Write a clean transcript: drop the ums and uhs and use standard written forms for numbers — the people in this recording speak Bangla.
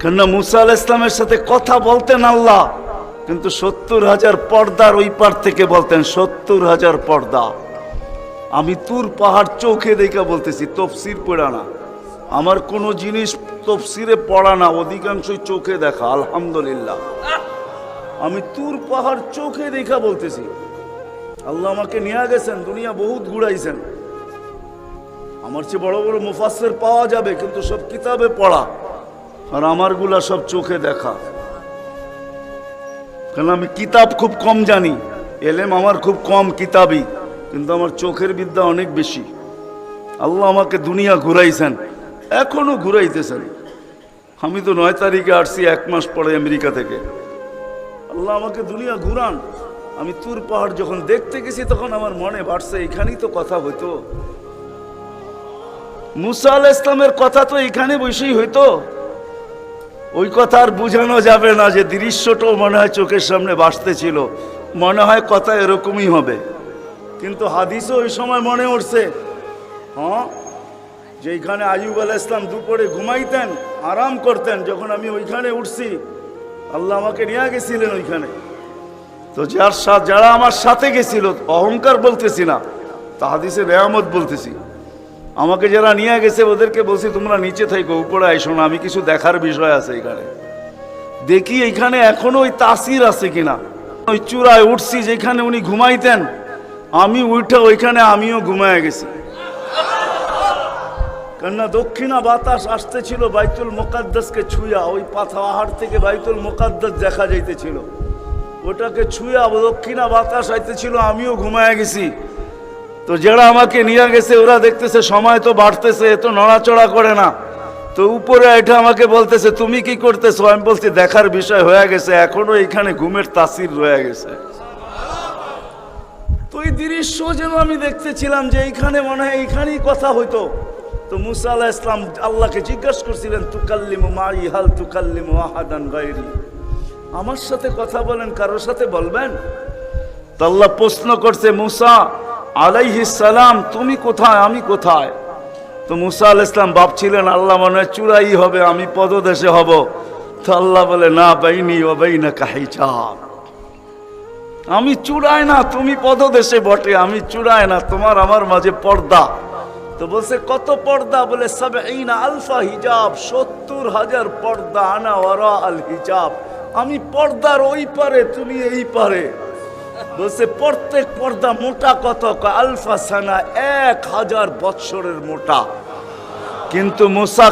কেননা মুসা আলাইহিস সালামের সাথে কথা বলতেন আল্লাহ, কিন্তু 70,000 পর্দার ওই পার থেকে বলতেন, 70,000 পর্দা। আমি তুর পাহাড় চোখে দেখা বলতেছি, তফসির পড়া না। আমার কোনো জিনিস তফসিরে পড়া না, অধিকাংশই চোখে দেখা। আলহামদুলিল্লাহ, আমি তুর পাহাড় চোখে দেখা বলতেছি। আল্লাহ আমাকে নিয়ে গেছেন, দুনিয়া বহুত ঘুরাইছেন। আমার চেয়ে বড় বড় মুফাসসির পাওয়া যাবে, কিন্তু সব কিতাবে পড়া, আর আমারগুলা সব চোখে দেখা। কারণ আমি কিতাব খুব কম জানি, এলেম আমার খুব কম কিতাবই, কিন্তু আমার চোখের বিদ্যা অনেক বেশি। আল্লাহ আমাকে দুনিয়া ঘুরাইছেন, এখনো ঘুরাইতেছেন। আমি তো 9 তারিখে আসছি, 1 মাস পরে আমেরিকা থেকে। আল্লাহ আমাকে দুনিয়া ঘুরান। আমি তুর পাহাড় যখন দেখতে গেছি, তখন আমার মনে বাড়ছে এখানেই তো কথা হইতো। মুসা আলাইহিস সালামের কথা তো এখানে বসেই হইতো। ওই কথা আর বুঝানো যাবে না, যে দৃশ্যটাও মনে হয় চোখের সামনে ভাসতেছিল। মনে হয় কথা এরকমই হবে, কিন্তু হাদিসও ওই সময় মনে উঠছে, হ্যাঁ, যে এইখানে আইয়ুব আলাইহিস সালাম দুপুরে ঘুমাইতেন, আরাম করতেন। যখন আমি ওইখানে উঠছি, আল্লাহ আমাকে নিয়ে গেছিলেন ওইখানে। তো যারা আমার সাথে গেছিল, অহংকার বলতেছি না, তা হাদিসের নেয়ামত বলতেছি। আমাকে যারা নিয়ে গেছে ওদেরকে বলছি, তোমরা নিচে থাকো, উপরে আইসো না, আমি কিছু দেখার বিষয় আছে এখানে। দেখি এইখানে এখনো ওই তাসির আছে কিনা। ওই চূড়ায় উঠছি যেখানে উনি ঘুমাইতেন, আমি উঠে ওইখানে আমিও ঘুমায় গেছি। কেননা দক্ষিণা বাতাস আসতেছিল বাইতুল মুকাদ্দাসকে ছুঁয়া। ওই পাহাড় থেকে বাইতুল মুকাদ্দাস দেখা যাইতেছিল, ওটাকে ছুঁয়া দক্ষিণা বাতাস আইতেছিল, আমিও ঘুমায় গেছি। তো যারা আমাকে নিয়ে গেছে ওরা দেখতেছে সময় তো বাড়তেছে, এত নড়াচড়া করে না। তো উপরে এটা আমাকে বলতেছে, তুমি কি করতেছো? আমি বলছি, দেখার বিষয় হয়ে গেছে, এখনো এখানে ঘুমের তাসির রয়ে গেছে। তো এই দৃশ্য যেন আমি দেখতেছিলাম, যে এইখানে মনে হয় এইখানেই কথা হইতো। তো মুসা আলাইহিস সালাম আল্লাহকে জিজ্ঞাসা করছিলেন, তুকাল্লিমু মাই হাল তুকাল্লিমু আহাদান গায়রি, আমার সাথে কথা বলেন, কারোর সাথে বলবেন? তো আল্লাহ প্রশ্ন করছে, মুসা আলাইহিস সালাম, তুমি কোথায়, আমি কোথায়? তো মুসা আলাইহিস সালাম ভাবছিলেন, আল্লাহ মনে হয় চূড়াই হবে, আমি পদদেশে হব। তো আল্লাহ বলে, না, বাইনি ওয়া বাইনাকা হিজাব, আমি চূড়ায় না, তুমি পদদেশে বটে, আমি চূড়ায় না, তোমার আমার মাঝে পর্দা। তো বলছে, কত পর্দা? বলে ৭০ আলফা হিজাব, ৭০,000 পর্দা। আনা ওয়ারা আল হিজাব, আমি পর্দার ওই পারে, তুমি এই পারে। বলছে, প্রত্যেক পর্দা মোটা কত? আলফা সানা, 1000 বৎসরের মোটা। কিন্তু মুসা